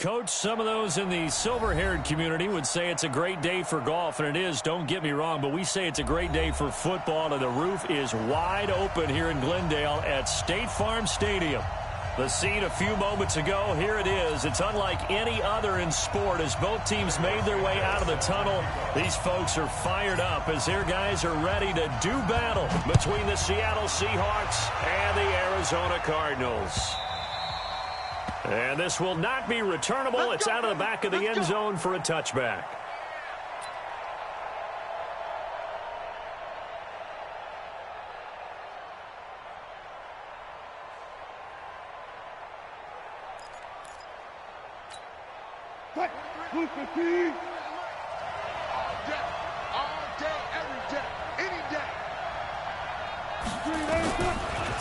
Coach, some of those in the silver-haired community would say it's a great day for golf, and it is, don't get me wrong, but we say it's a great day for football, and the roof is wide open here in Glendale at State Farm Stadium. The scene a few moments ago, here it is. It's unlike any other in sport as both teams made their way out of the tunnel. These folks are fired up as their guys are ready to do battle between the Seattle Seahawks and the Arizona Cardinals. And this will not be returnable. It's out of the back of the end zone for a touchback.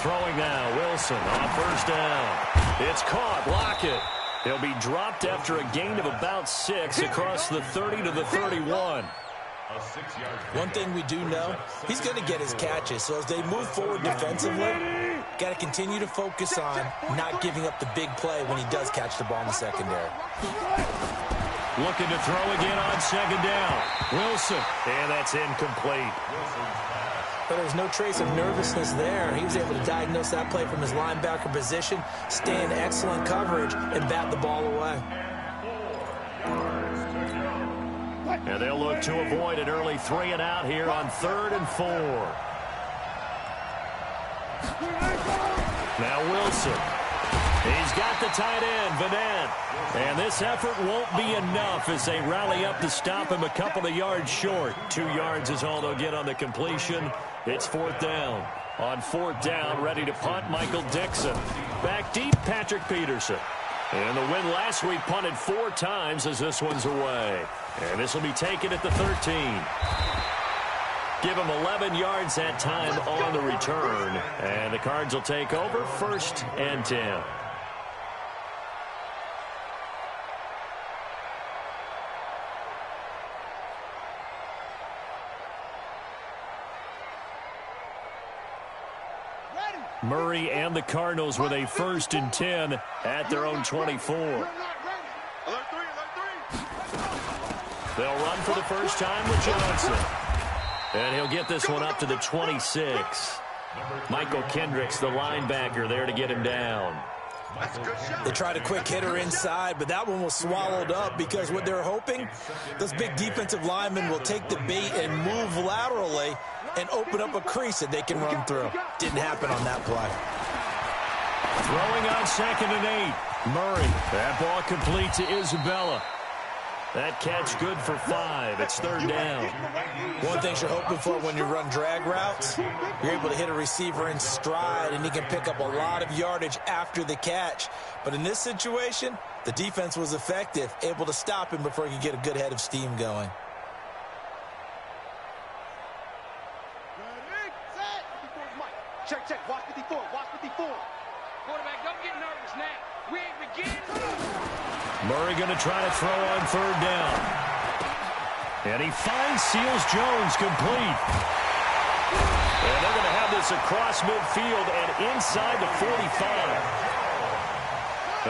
Throwing now, Wilson on first down. It's caught. Lockett. He'll be dropped after a gain of about 6 across the 30 to the 31. One thing we do know, he's going to get his catches. So as they move forward defensively, got to continue to focus on not giving up the big play when he does catch the ball in the secondary. Looking to throw again on second down. Wilson. And that's incomplete. But there's no trace of nervousness there. He was able to diagnose that play from his linebacker position, stay in excellent coverage, and bat the ball away. And they'll look to avoid an early 3 and out here on 3rd and 4. Now Wilson. He's got the tight end, Vanette. And this effort won't be enough as they rally up to stop him a couple of yards short. 2 yards is all they'll get on the completion. It's 4th down. On 4th down, ready to punt, Michael Dixon. Back deep, Patrick Peterson. And the win last week punted 4 times as this one's away. And this will be taken at the 13. Give him 11 yards that time on the return. And the Cards will take over 1st and 10. Murray and the Cardinals with a 1st and 10 at their own 24. They'll run for the first time with Johnson. And he'll get this one up to the 26. Michael Kendricks, the linebacker, there to get him down. They tried a quick hitter inside, but that one was swallowed up because what they're hoping, those big defensive linemen will take the bait and move laterally and open up a crease that they can run through. Didn't happen on that play. Throwing on 2nd and 8. Murray. That ball complete to Isabella. That catch good for 5. It's 3rd down. One thing you're hoping for when you run drag routes, you're able to hit a receiver in stride, and he can pick up a lot of yardage after the catch. But in this situation, the defense was effective, able to stop him before he could get a good head of steam going. Check. Watch 54. Watch 54. Quarterback, don't get nervous now. We ain't beginning. Murray going to try to throw on 3rd down. And he finds Seals Jones complete. And they're going to have this across midfield and inside the 45.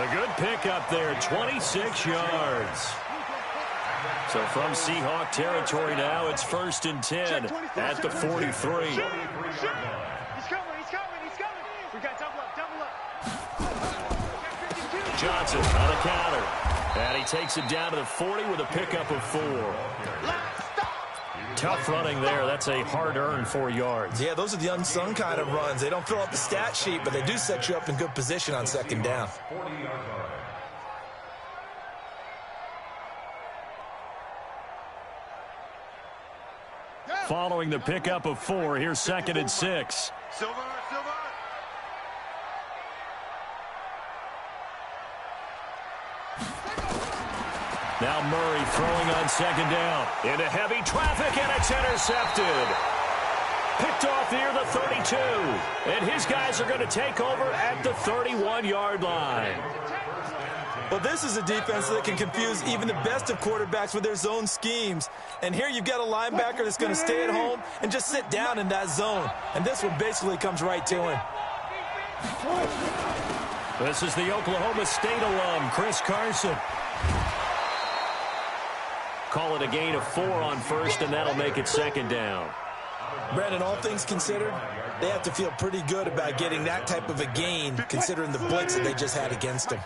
A good pickup there, 26 yards. So from Seahawk territory now, it's 1st and 10 at the 43. He's coming. We got double up. Johnson on a counter. And he takes it down to the 40 with a pickup of 4. Tough running there. That's a hard-earned 4 yards. Yeah, those are the unsung kind of runs. They don't fill up the stat sheet, but they do set you up in good position on 2nd down. Following the pickup of 4, here's 2nd and 6. Silver. Now Murray throwing on 2nd down. Into heavy traffic, and it's intercepted. Picked off near the 32. And his guys are going to take over at the 31-yard line. Well, this is a defense that can confuse even the best of quarterbacks with their zone schemes. And here you've got a linebacker that's going to stay at home and just sit down in that zone. And this one basically comes right to him. This is the Oklahoma State alum, Chris Carson. Call it a gain of 4 on first, and that'll make it second down. Brandon, all things considered, they have to feel pretty good about getting that type of a gain, considering the blitz that they just had against them.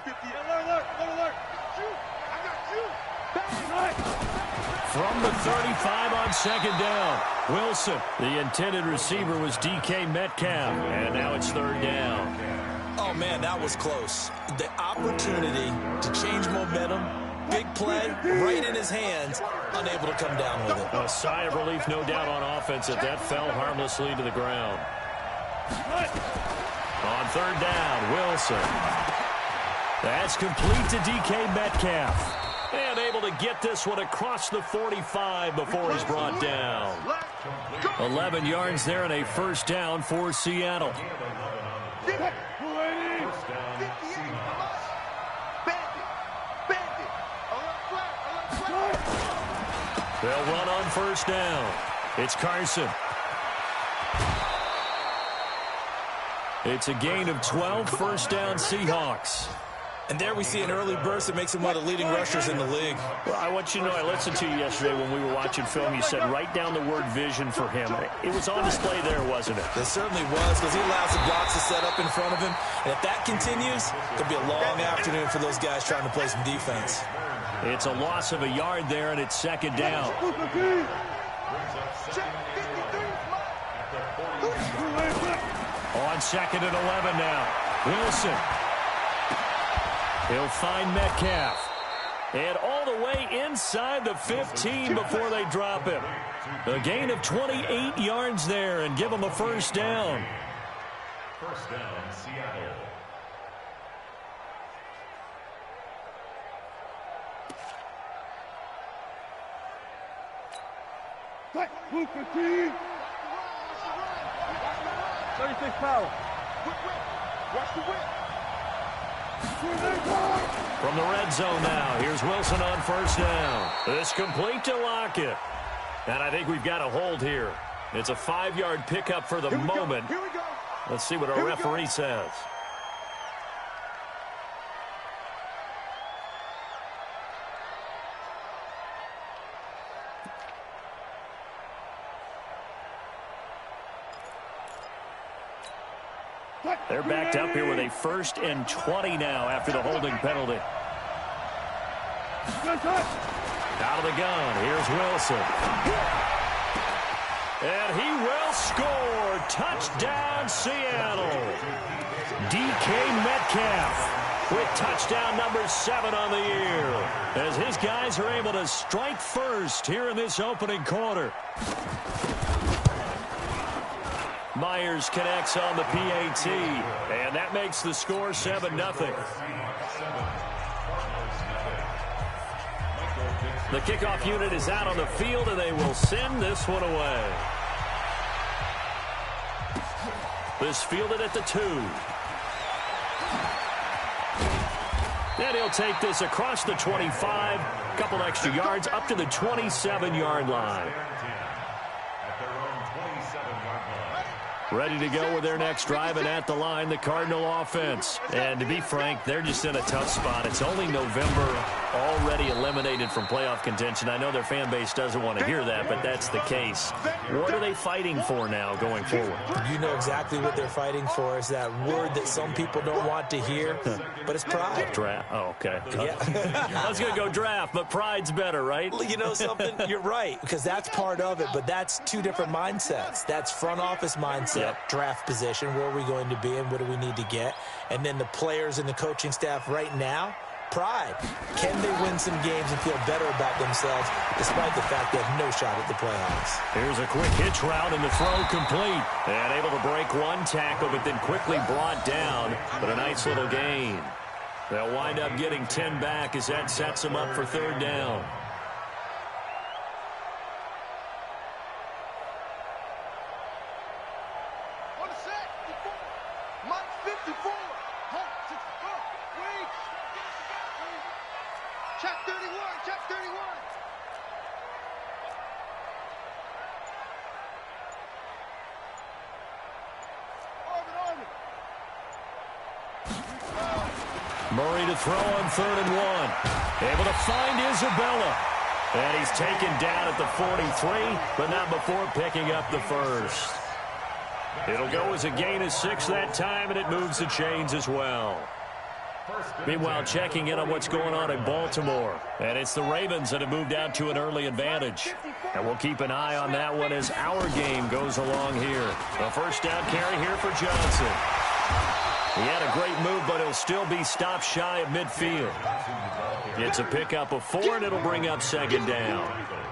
From the 35 on second down, Wilson. The intended receiver was DK Metcalf, and now it's third down. Oh, man, that was close. The opportunity to change momentum, big play, right in his hands, unable to come down with it. A sigh of relief, no doubt, on offense that fell harmlessly to the ground. On third down, Wilson. That's complete to DK Metcalf. And able to get this one across the 45 before he's brought down. 11 yards there and a first down for Seattle. They'll run on first down. It's Carson. It's a gain of 12, first down Seahawks. And there we see an early burst that makes him one of the leading rushers in the league. Well, I want you to know, I listened to you yesterday when we were watching film. You said write down the word vision for him. It was on display there, wasn't it? It certainly was, because he allows the blocks to set up in front of him. And if that continues, it could be a long afternoon for those guys trying to play some defense. It's a loss of a yard there, and it's second down. On second and 11 now. Wilson. He'll find Metcalf. And all the way inside the 15 before they drop him. A gain of 28 yards there and give him a first down. First down, Seattle. Watch the whip. From the red zone now, here's Wilson on first down. It's complete to Lockett. And I think we've got a hold here. It's a 5-yard pickup for the moment. Here we go. Let's see what our referee says. They're backed up here with a 1st and 20 now after the holding penalty. Out of the gun, here's Wilson. And he will score. Touchdown, Seattle. DK Metcalf with touchdown number 7 on the year, as his guys are able to strike first here in this opening quarter. Myers connects on the PAT, and that makes the score 7-0. The kickoff unit is out on the field, and they will send this one away. This fielded at the 2. And he'll take this across the 25, couple extra yards up to the 27-yard line. Ready to go with their next drive, and at the line, the Cardinal offense. And to be frank, they're just in a tough spot. It's only November, already eliminated from playoff contention. I know their fan base doesn't want to hear that, but that's the case. What are they fighting for now going forward? You know exactly what they're fighting for. Is that word that some people don't want to hear, but it's pride. Draft. Oh, okay. Yeah. I was going to go draft, but pride's better, right? You know something? You're right, because that's part of it, but that's two different mindsets. That's front office mindset. Yep. Draft position, where are we going to be and what do we need to get? And then the players and the coaching staff right now, pride. Can they win some games and feel better about themselves despite the fact they have no shot at the playoffs? Here's a quick hitch route and the throw complete. And able to break one tackle, but then quickly brought down. But a nice little gain. They'll wind up getting 10 back as that sets them up for third down. Murray to throw on 3rd and 1. Able to find Isabella. And he's taken down at the 43, but not before picking up the first. It'll go as a gain of 6 that time, and it moves the chains as well. Meanwhile, checking in on what's going on in Baltimore. And it's the Ravens that have moved out to an early advantage. And we'll keep an eye on that one as our game goes along here. A first down carry here for Johnson. He had a great move, but he'll still be stopped shy of midfield. It's a pickup of 4, and it'll bring up 2nd down.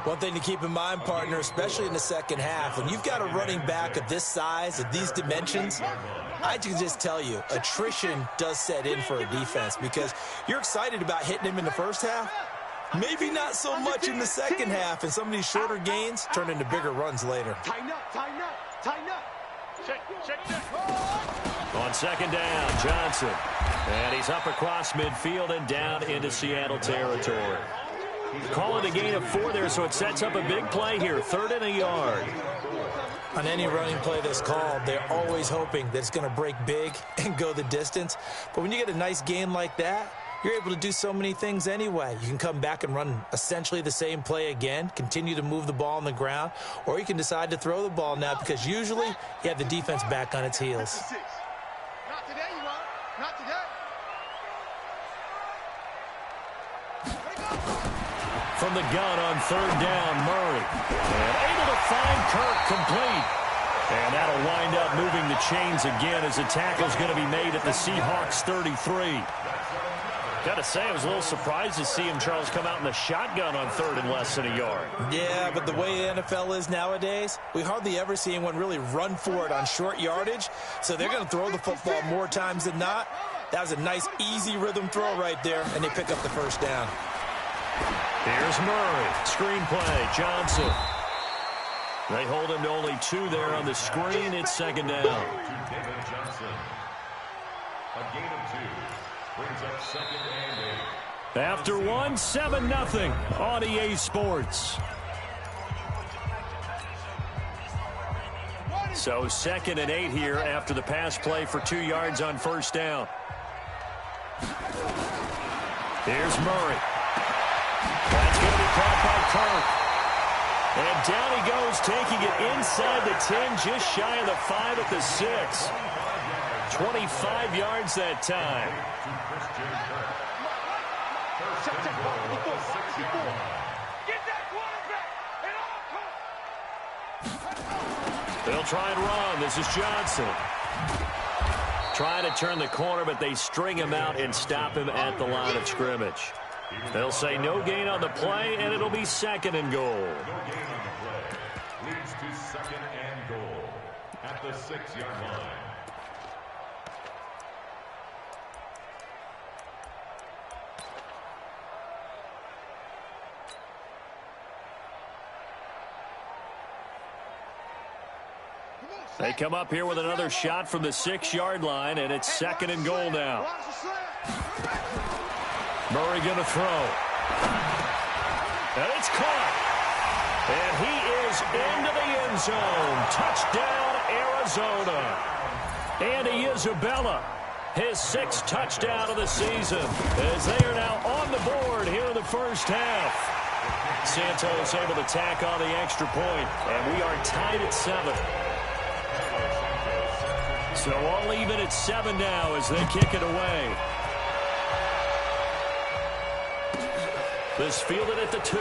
One thing to keep in mind, partner, especially in the second half, when you've got a running back of this size, of these dimensions, I can just tell you, attrition does set in for a defense because you're excited about hitting him in the first half. Maybe not so much in the second half, and some of these shorter gains turn into bigger runs later. Tighten up, tighten up, tighten up. Check. On 2nd down, Johnson. And he's up across midfield and down into Seattle territory. Call it a gain of 4 there, so it sets up a big play here. 3rd and a yard. On any running play that's called, they're always hoping that it's going to break big and go the distance. But when you get a nice gain like that, you're able to do so many things anyway. You can come back and run essentially the same play again, continue to move the ball on the ground, or you can decide to throw the ball now because usually you have the defense back on its heels. Not today, you won't. Not today. From the gun on 3rd down, Murray. And able to find Kirk complete. And that'll wind up moving the chains again as the tackle's going to be made at the Seahawks 33. Got to say, I was a little surprised to see him, Charles, come out in the shotgun on 3rd and less than a yard. Yeah, but the way the NFL is nowadays, we hardly ever see anyone really run for it on short yardage. So they're going to throw the football more times than not. That was a nice, easy rhythm throw right there, and they pick up the first down. Here's Murray. Screen play. Johnson. They hold him to only 2 there on the screen. It's 2nd down. David Johnson. A gain of 2. Brings up 2nd and 8. After 1, 7-0 on EA Sports. So 2nd and 8 here after the pass play for 2 yards on 1st down. Here's Murray. That's going to be caught by Kirk. And down he goes, taking it inside the 10, just shy of the 5 at the 6. 25 yards that time. They'll try and run. This is Johnson. Trying to turn the corner, but they string him out and stop him at the line of scrimmage. They'll say no gain on the play, and it'll be 2nd and goal. No gain on the play. Leads to 2nd and goal at the 6-yard line. They come up here with another shot from the 6-yard line, and it's 2nd and goal now. Murray going to throw. And it's caught. And he is into the end zone. Touchdown, Arizona. Andy Isabella, his 6th touchdown of the season, as they are now on the board here in the first half. Santos able to tack on the extra point, and we are tied at 7. So all even at 7 now as they kick it away. This fielded at the 2.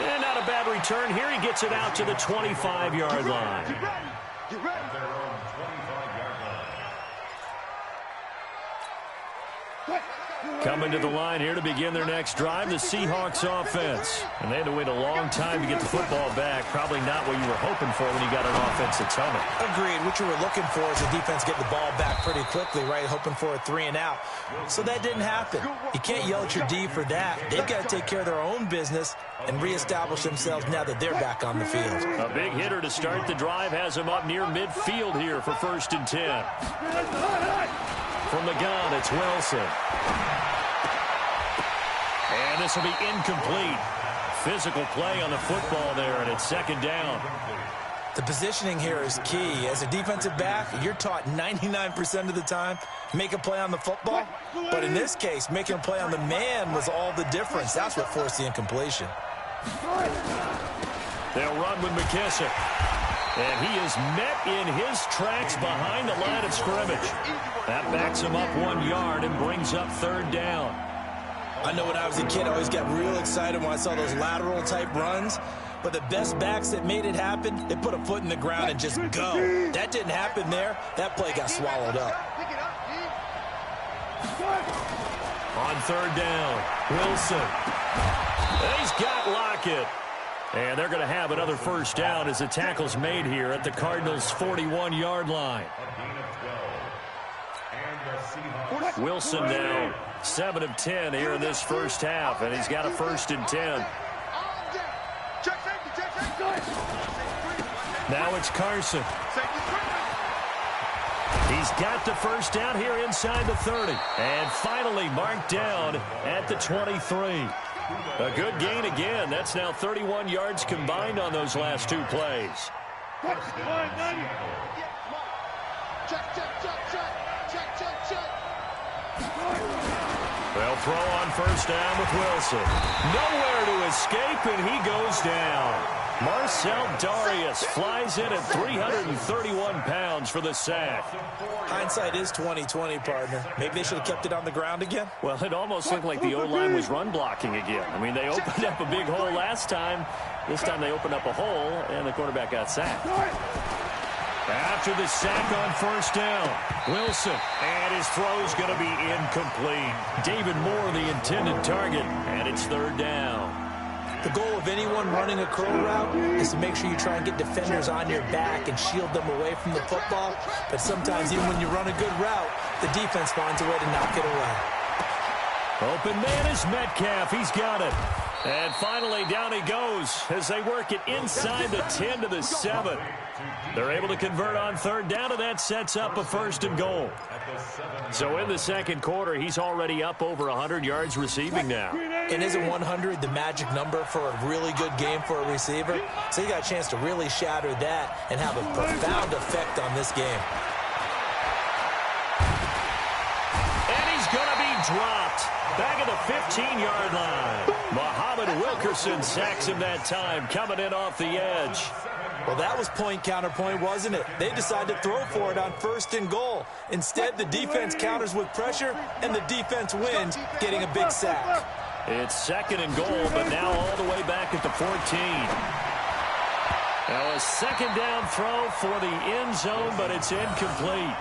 And not a bad return here. He gets it out to the 25-yard line. Get ready. Their own 25-yard line. Coming to the line here to begin their next drive, the Seahawks offense. And they had to wait a long time to get the football back. Probably not what you were hoping for when you got an offense that's humming. Agreed. What you were looking for is the defense get the ball back pretty quickly, right? Hoping for a 3 and out. So that didn't happen. You can't yell at your D for that. They've got to take care of their own business and reestablish themselves now that they're back on the field. A big hitter to start the drive has him up near midfield here for 1st and 10. From the gun, it's Wilson. And this will be incomplete. Physical play on the football there, and it's 2nd down. The positioning here is key. As a defensive back, you're taught 99% of the time, make a play on the football. But in this case, making a play on the man was all the difference. That's what forced the incompletion. They'll run with McKissick. And he is met in his tracks behind the line of scrimmage. That backs him up 1 yard and brings up third down. I know when I was a kid, I always got real excited when I saw those lateral-type runs. But the best backs that made it happen, they put a foot in the ground and just go. That didn't happen there. That play got swallowed up. On third down, Wilson. And he's got Lockett. And they're going to have another first down as the tackle's made here at the Cardinals' 41-yard line. Wilson now 7 of 10 here in this first half, and he's got a 1st and 10. Now it's Carson. He's got the first down here inside the 30. And finally marked down at the 23. A good gain again. That's now 31 yards combined on those last 2 plays. They'll throw on first down with Wilson. Nowhere to escape, and he goes down. Marcel Darius flies in at 331 pounds for the sack. Hindsight is 20/20, partner. Maybe they should have kept it on the ground again. Well, it almost looked like the O-line was run blocking again. I mean, they opened up a big hole last time. This time they opened up a hole, and the quarterback got sacked. After the sack on first down, Wilson, and his throw's going to be incomplete. David Moore, the intended target, and it's third down. The goal of anyone running a curl route is to make sure you try and get defenders on your back and shield them away from the football. But sometimes, even when you run a good route, the defense finds a way to knock it away. Open man is Metcalf. He's got it. And finally, down he goes as they work it inside the 10 to the 7. They're able to convert on third down, and that sets up a 1st and goal. So in the second quarter, he's already up over 100 yards receiving now. And isn't 100 the magic number for a really good game for a receiver? So you got a chance to really shatter that and have a profound effect on this game. And he's going to be dropped back at the 15-yard line. Muhammad Wilkerson sacks him that time, coming in off the edge. Well, that was point counterpoint, wasn't it? They decided to throw for it on 1st and goal. Instead, the defense counters with pressure, and the defense wins, getting a big sack. It's 2nd and goal, but now all the way back at the 14. Now a 2nd down throw for the end zone, but it's incomplete.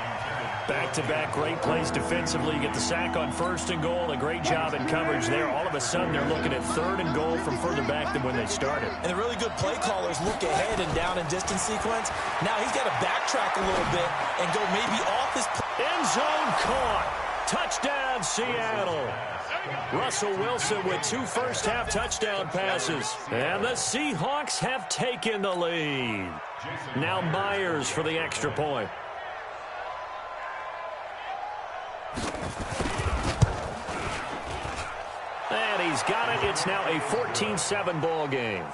Back-to-back great plays defensively. You get the sack on 1st and goal. A great job in coverage there. All of a sudden, they're looking at 3rd and goal from further back than when they started. And the really good play callers look ahead and down and distance sequence. Now he's got to backtrack a little bit and go maybe off his... End zone caught. Touchdown, Seattle. Russell Wilson with 2 first-half touchdown passes. And the Seahawks have taken the lead. Now Myers for the extra point. And he's got it. It's now a 14-7 ball game.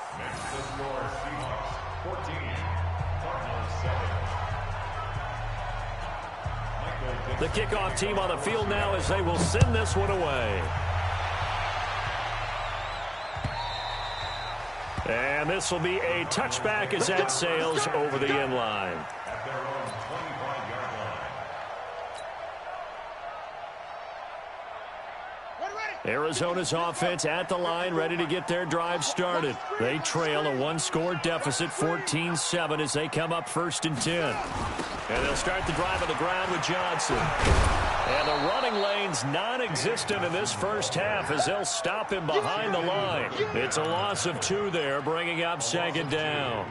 The kickoff team on the field now as they will send this one away. And this will be a touchback as that sails over the end line. Arizona's offense at the line, ready to get their drive started. They trail a 1-score deficit, 14-7, as they come up 1st and 10. And they'll start the drive on the ground with Johnson. And the running lane's non-existent in this first half as they'll stop him behind the line. It's a loss of 2 there, bringing up 2nd down.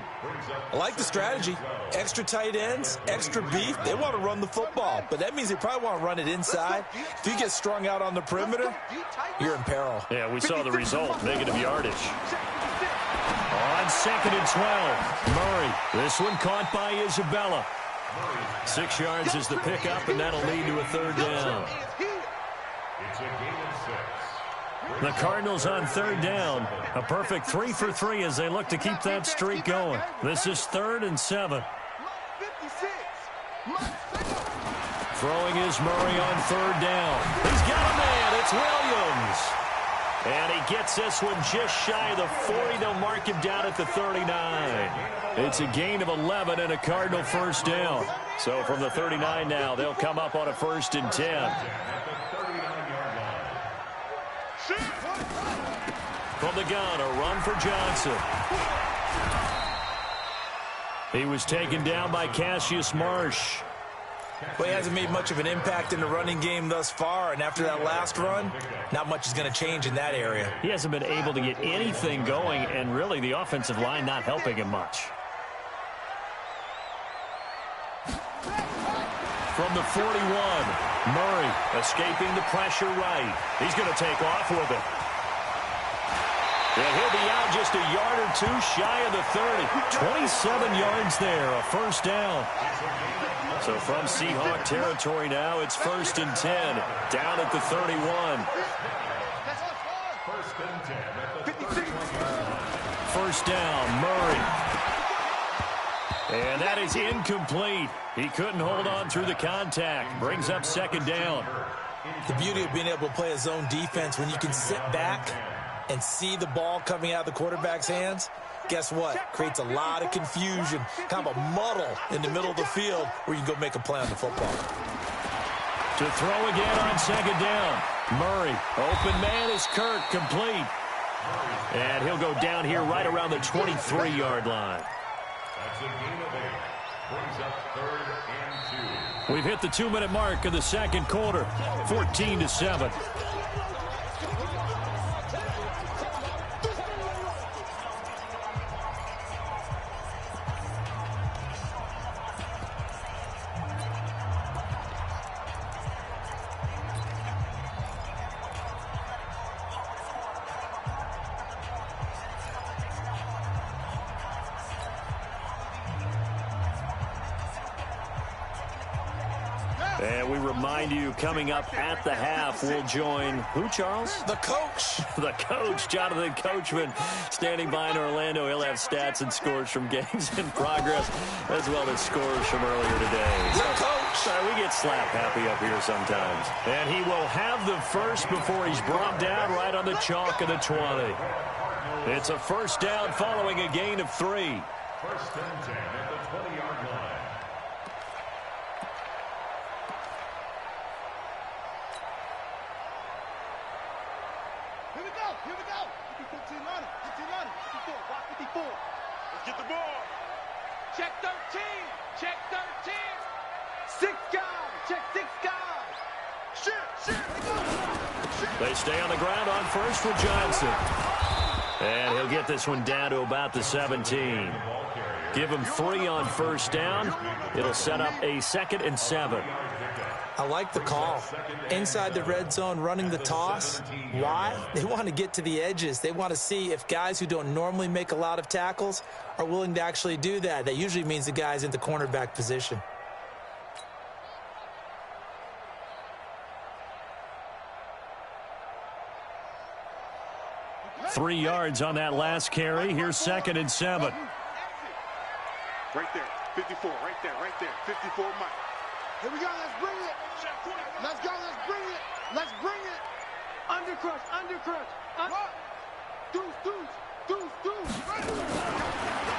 I like the strategy. Extra tight ends, extra beef. They want to run the football, but that means they probably want to run it inside. If you get strung out on the perimeter, you're in peril. Yeah, we saw the result, negative yardage. On 2nd and 12, Murray. This one caught by Isabella. 6 yards is the pickup, and that'll lead to a 3rd down. It's a gain of 6. The Cardinals on third down. A perfect 3 for 3 as they look to keep that streak going. This is 3rd and 7. Throwing is Murray on third down. He's got a man. It's Williams. And he gets this one just shy of the 40. They'll mark him down at the 39. It's a gain of 11 and a Cardinal first down. So from the 39 now, they'll come up on a 1st and 10. From the gun, a run for Johnson. He was taken down by Cassius Marsh. Well, he hasn't made much of an impact in the running game thus far, and after that last run, not much is going to change in that area. He hasn't been able to get anything going, and really the offensive line not helping him much. From the 41, Murray escaping the pressure right. He's going to take off with it. And he'll be out just a yard or two shy of the 30. 27 yards there, a first down. So from Seahawk territory now, it's 1st and 10, down at the 31. First down, Murray. And that is incomplete. He couldn't hold on through the contact. Brings up 2nd down. The beauty of being able to play a zone defense when you can sit back and see the ball coming out of the quarterback's hands, guess what? Creates a lot of confusion, kind of a muddle in the middle of the field where you can go make a play on the football. To throw again on 2nd down. Murray, open man is Kirk, complete. And he'll go down here right around the 23-yard line. That's a gain of 8. Brings up 3rd and 2. We've hit the 2-minute mark of the second quarter, 14-7. And we remind you, coming up at the half, we'll join who, Charles? The coach. The coach, Jonathan Coachman, standing by in Orlando. He'll have stats and scores from games in progress, as well as scores from earlier today. The coach. Sorry, we get slap happy up here sometimes. And he will have the first before he's brought down right on the chalk of the 20. It's a first down following a gain of 3. 1st and 10 at the 20-yard line. Here we go. 15 on it. 15 on it. 54. Block 54. Let's get the ball. Check 13. Check 13. 6 guys. Check 6 guys. Shit. They stay on the ground on first for Johnson. And he'll get this one down to about the 17. Give him 3 on first down. It'll set up a 2nd and 7. I like the call. Inside the red zone, running the toss. Why? They want to get to the edges. They want to see if guys who don't normally make a lot of tackles are willing to actually do that. That usually means the guy's in the cornerback position. Three yards on that last carry. Here's 2nd and 7. Right there. 54. Right there. 54 Mike. Here we go. Let's bring it. Let's go. Let's bring it. Let's bring it. Undercrush. Deuce.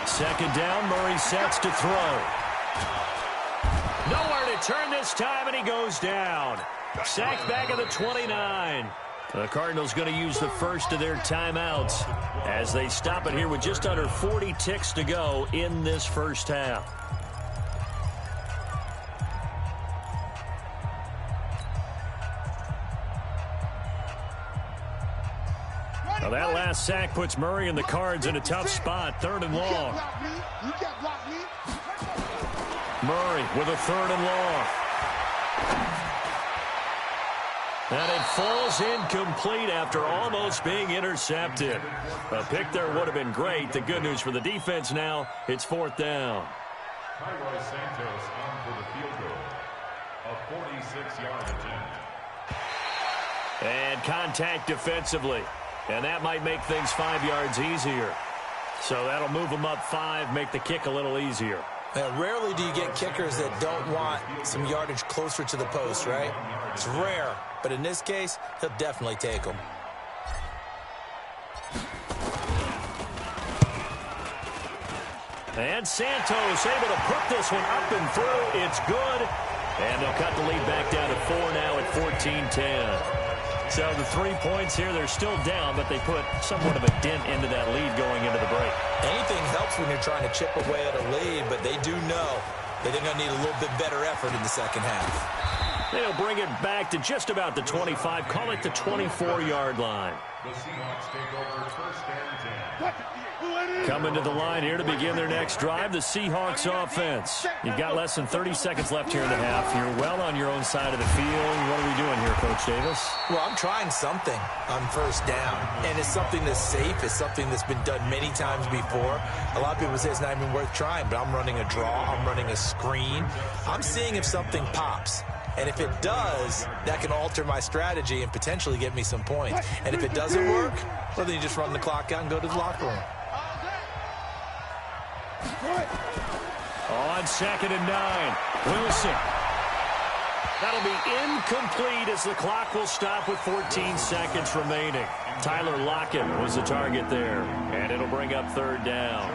2nd down. Murray sets to throw. Nowhere to turn this time, and he goes down. Sacked back at the 29. The Cardinals going to use the first of their timeouts as they stop it here with just under 40 ticks to go in this first half. Now that last sack puts Murray and the Cards in a tough spot, 3rd and long. Murray with a 3rd and long. And it falls incomplete after almost being intercepted. A pick there would have been great. The good news for the defense now, it's 4th down. Tyler Santos on for the field goal. A 46-yard attempt. And contact defensively. And that might make things 5 yards easier. So that'll move them up 5, make the kick a little easier. Now, rarely do you get kickers that don't want some yardage closer to the post, right? It's rare, but in this case, he'll definitely take them. And Santos able to put this one up and through. It's good. And they'll cut the lead back down to 4 now at 14-10. So the 3 points here, they're still down, but they put somewhat of a dent into that lead going into the break. Anything helps when you're trying to chip away at a lead, but they do know that they're going to need a little bit better effort in the second half. They'll bring it back to just about the 25, call it the 24-yard line. The Seahawks take over first and 10. Coming to the line here to begin their next drive, the Seahawks offense. You've got less than 30 seconds left here in the half. You're well on your own side of the field. What are we doing here, Coach Davis? Well, I'm trying something on first down, and it's something that's safe. It's something that's been done many times before. A lot of people say it's not even worth trying, but I'm running a draw. I'm running a screen. I'm seeing if something pops. And if it does, that can alter my strategy and potentially get me some points. And if it doesn't work, well, then you just run the clock out and go to the locker room. On 2nd and 9, Wilson. That'll be incomplete as the clock will stop with 14 seconds remaining. Tyler Lockett was the target there, and it'll bring up 3rd down.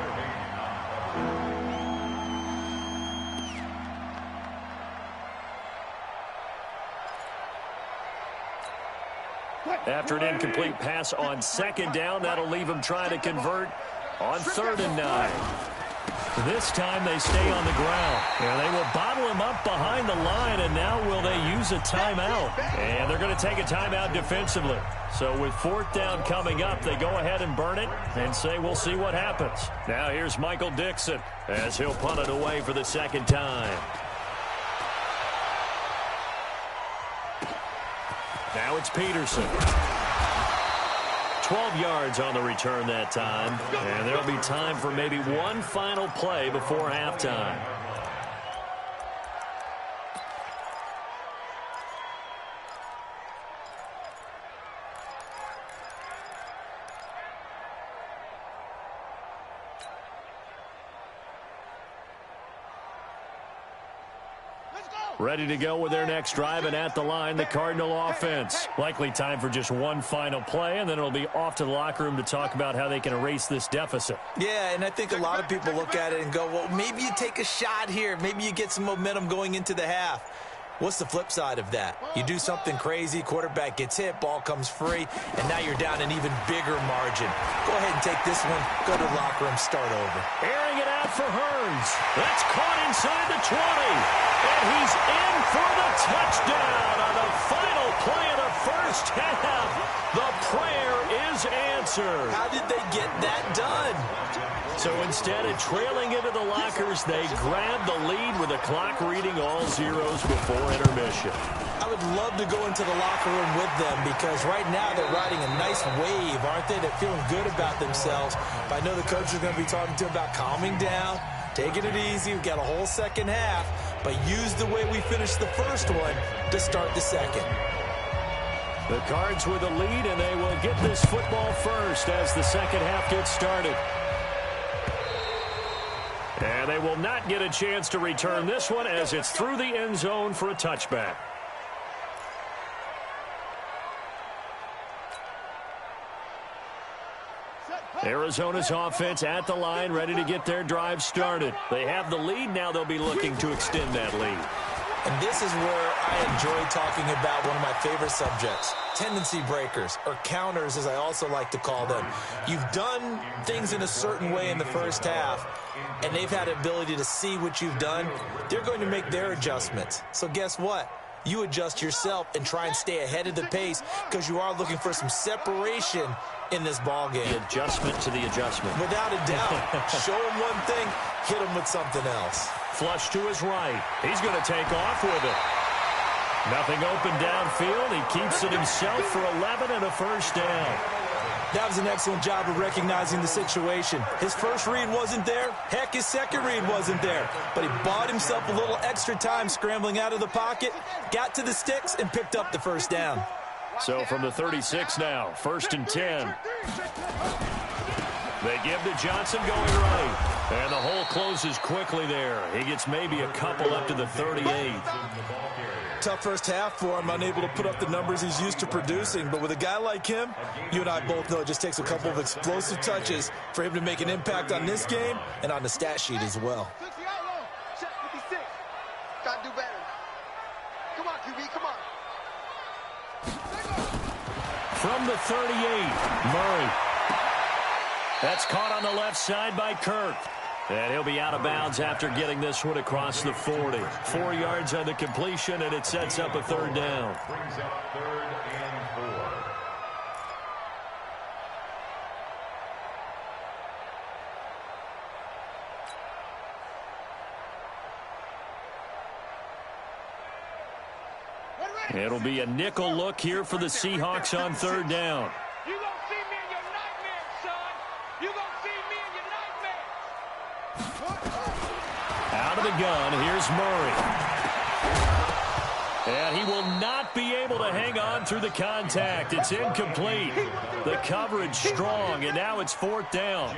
After an incomplete pass on 2nd down, that'll leave him trying to convert on 3rd and 9. This time they stay on the ground. And they will bottle him up behind the line, and now will they use a timeout? And they're going to take a timeout defensively. So with 4th down coming up, they go ahead and burn it and say we'll see what happens. Now here's Michael Dixon as he'll punt it away for the 2nd time. Now it's Peterson. 12 yards on the return that time. And there'll be time for maybe one final play before halftime. Ready to go with their next drive, and at the line, the Cardinal offense. Likely time for just one final play, and then it'll be off to the locker room to talk about how they can erase this deficit. Yeah, and I think a lot of people look at it and go, well, maybe you take a shot here. Maybe you get some momentum going into the half. What's the flip side of that? You do something crazy, quarterback gets hit, ball comes free, and now you're down an even bigger margin. Go ahead and take this one, go to the locker room, start over. Airing it out for Hearns. That's caught inside the 20. And he's in for the touchdown on the final play of the first half. The prayer is answered. How did they get that done? So instead of trailing into the lockers, they grab the lead with the clock reading all zeros before intermission. I would love to go into the locker room with them because right now they're riding a nice wave, aren't they? They're feeling good about themselves. But I know the coach is going to be talking to them about calming down, taking it easy. We've got a whole second half, but use the way we finished the first one to start the second. The Cards with the lead, and they will get this football first as the second half gets started. And they will not get a chance to return this one as it's through the end zone for a touchback. Arizona's offense at the line, ready to get their drive started. They have the lead. Now they'll be looking to extend that lead. And this is where I enjoy talking about one of my favorite subjects, tendency breakers, or counters as I also like to call them. You've done things in a certain way in the first half, and they've had the ability to see what you've done. They're going to make their adjustments. So guess what? You adjust yourself and try and stay ahead of the pace because you are looking for some separation in this ball game. The adjustment to the adjustment. Without a doubt. Show him one thing, hit him with something else. Flush to his right. He's going to take off with it. Nothing open downfield. He keeps it himself for 11 and a first down. That was an excellent job of recognizing the situation. His first read wasn't there. Heck, his second read wasn't there. But he bought himself a little extra time scrambling out of the pocket, got to the sticks, and picked up the first down. So from the 36 now, 1st and 10. They give to Johnson going right. And the hole closes quickly there. He gets maybe a couple up to the 38. Tough first half for him, unable to put up the numbers he's used to producing. But with a guy like him, you and I both know it just takes a couple of explosive touches for him to make an impact on this game and on the stat sheet as well. Gotta do better. Come on, QB, come on. From the 38, Murray. That's caught on the left side by Kirk. And he'll be out of bounds after getting this one across the 40. 4 yards on the completion, and it sets up a 3rd down. Brings up 3rd and 4. It'll be a nickel look here for the Seahawks on 3rd down. You gonna see me in your nightmares, son. You gonna see me in your nightmares. Out of the gun, here's Murray. And he will not be able to hang on through the contact. It's incomplete. The coverage strong, and now it's 4th down.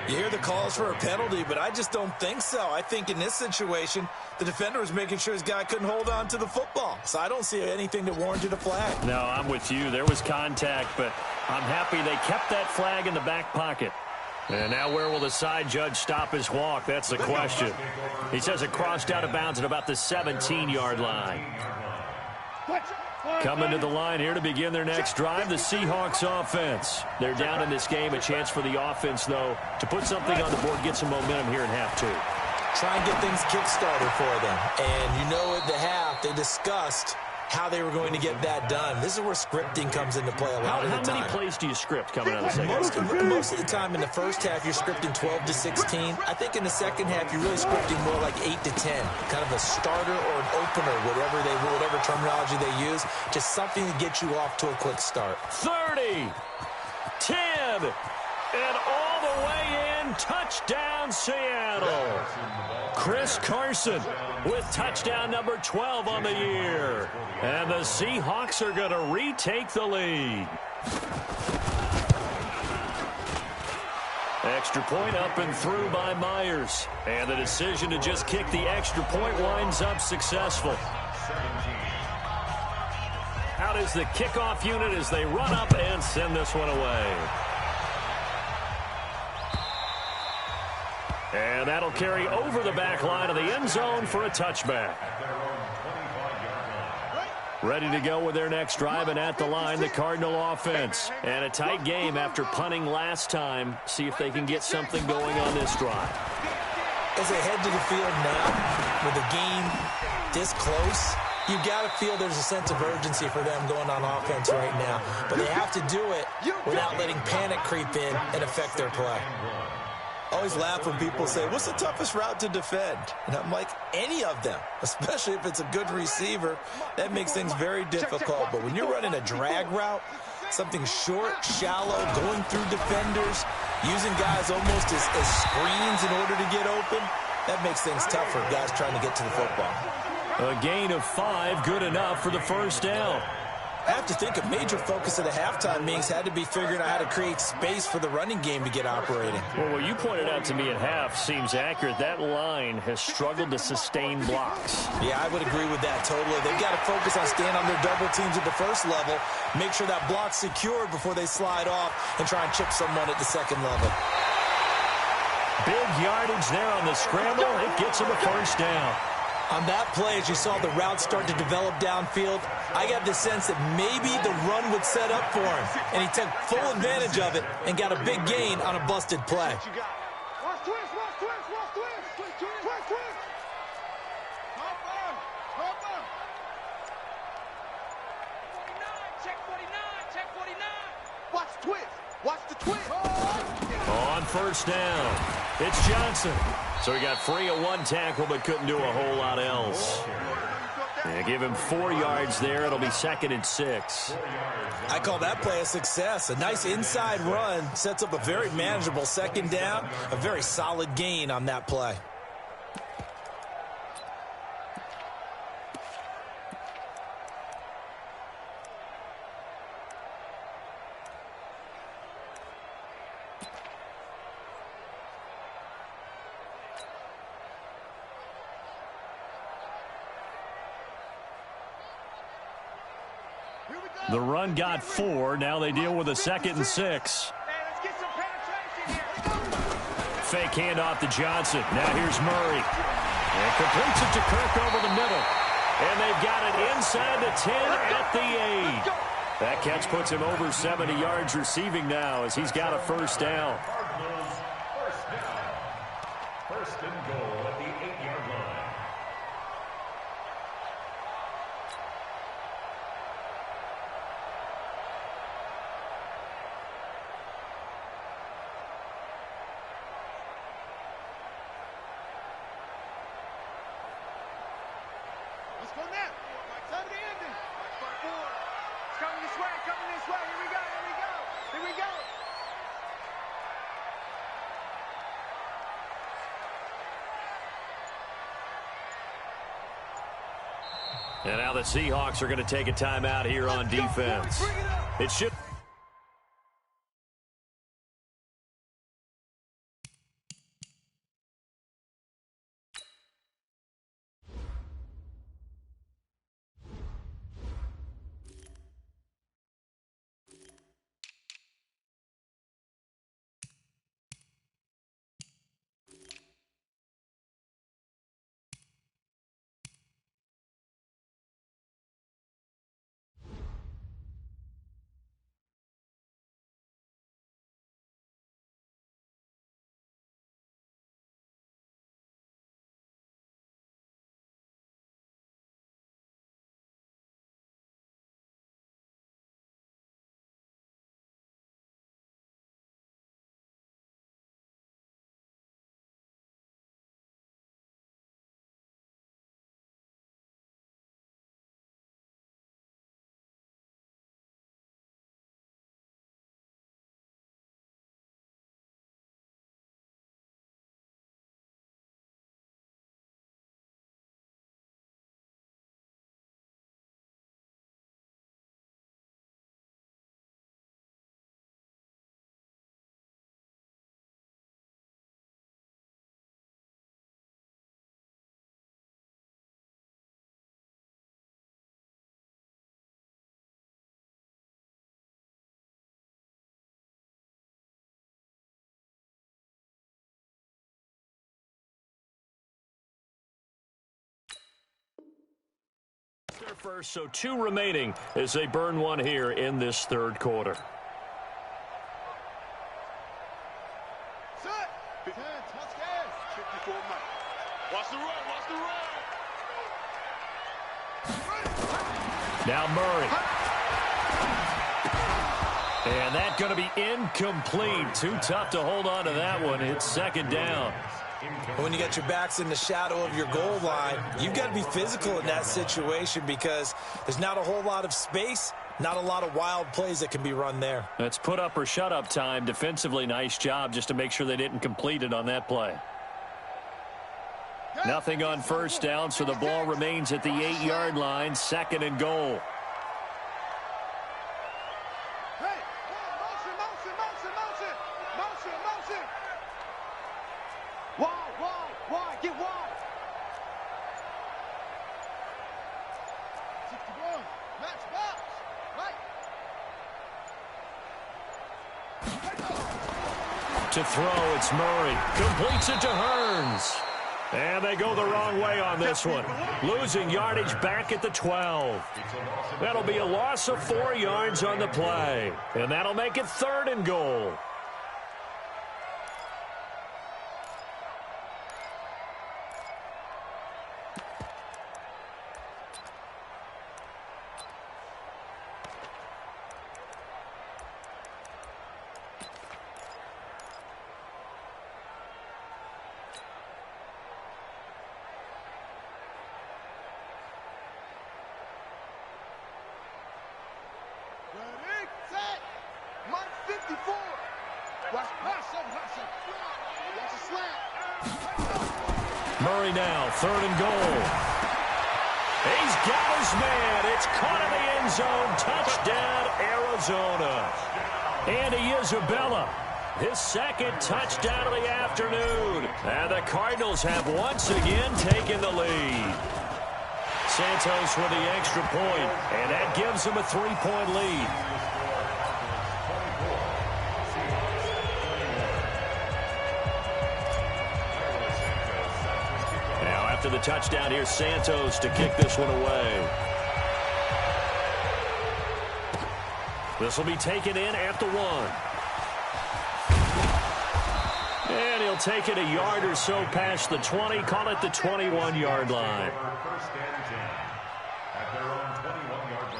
You hear the calls for a penalty, but I just don't think so. I think in this situation, the defender was making sure his guy couldn't hold on to the football. So I don't see anything that warranted a flag. No, I'm with you. There was contact, but I'm happy they kept that flag in the back pocket. And now where will the side judge stop his walk? That's the question. He says it crossed out of bounds at about the 17-yard line. Coming to the line here to begin their next drive, the Seahawks offense. They're down in this game. A chance for the offense, though, to put something on the board, get some momentum here in half 2. Try and get things kick-started for them. And you know at the half, they discussed how they were going to get that done. This is where scripting comes into play a lot of the time. How many plays do you script coming out of the second? Most of the time in the first half, you're scripting 12 to 16. I think in the second half, you're really scripting more like 8 to 10. Kind of a starter or an opener, whatever terminology they use. Just something to get you off to a quick start. 30, 10, and all the way in. Touchdown, Seattle. Chris Carson with touchdown number 12 on the year. And the Seahawks are going to retake the lead. Extra point up and through by Myers. And the decision to just kick the extra point winds up successful. Out is the kickoff unit as they run up and send this one away. And that'll carry over the back line of the end zone for a touchback. Ready to go with their next drive, and at the line, the Cardinal offense. And a tight game after punting last time. See if they can get something going on this drive. As they head to the field now, with the game this close, you've got to feel there's a sense of urgency for them going on offense right now. But they have to do it without letting panic creep in and affect their play. I always laugh when people say, what's the toughest route to defend? And I'm like, any of them, especially if it's a good receiver. That makes things very difficult. But when you're running a drag route, something short, shallow, going through defenders, using guys almost as screens in order to get open, that makes things tough for guys trying to get to the football. A gain of 5, good enough for the first down. I have to think a major focus of the halftime meetings had to be figuring out how to create space for the running game to get operating. Well, what you pointed out to me at half seems accurate. That line has struggled to sustain blocks. Yeah, I would agree with that totally. They've got to focus on staying on their double teams at the first level, make sure that block's secured before they slide off and try and chip someone at the second level. Big yardage there on the scramble. It gets them a first down. On that play, as you saw the route start to develop downfield, I got the sense that maybe the run would set up for him, and he took full advantage of it and got a big gain on a busted play. Watch twist, watch twist, watch twist. Twist, twist. Hop on, hop on. 49, check 49, check 49. Watch twist, watch the twist. On first down, it's Johnson. So he got free of one tackle but couldn't do a whole lot else. And give him 4 yards there. It'll be 2nd and 6. I call that play a success. A nice inside run sets up a very manageable second down. A very solid gain on that play. The run got 4. Now they deal with a 2nd and 6. Fake handoff to Johnson. Now here's Murray. And completes it to Kirk over the middle. And they've got it inside the 10 at the 8. That catch puts him over 70 yards receiving now as he's got a first down. Cardinals first down. First and goal at the 8-yard line. Let's go now. Time to end it. It's coming this way, coming this way. Here we go, here we go. Here we go. And now the Seahawks are going to take a timeout here on defense. It should... Their first, so 2 remaining as they burn one here in this third quarter. Set. 10, touchdown. 54 miles. Watch the run, watch the run. Now Murray. And that's going to be incomplete. Too tough to hold on to that one. It's second down. When you get your backs in the shadow of your goal line, you've got to be physical in that situation because there's not a whole lot of space, not a lot of wild plays that can be run there. That's put up or shut up time. Defensively, nice job just to make sure they didn't complete it on that play. Nothing on first down, so the ball remains at the 8-yard line, 2nd and goal. Wide, get wide. 61, match box, right. To throw, it's Murray. Completes it to Hearns. And they go the wrong way on this one. Losing yardage back at the 12. That'll be a loss of 4 yards on the play. And that'll make it 3rd and goal. Murray now, 3rd and goal. He's got his man. It's caught in the end zone. Touchdown, Arizona. Andy Isabella, his 2nd touchdown of the afternoon. And the Cardinals have once again taken the lead. Santos with the extra point, and that gives him a 3-point lead. Now after the touchdown, here's Santos to kick this one away. This will be taken in at the 1. And he'll take it a yard or so past the 20, call it the 21-yard line. First and 10 at their own 21-yard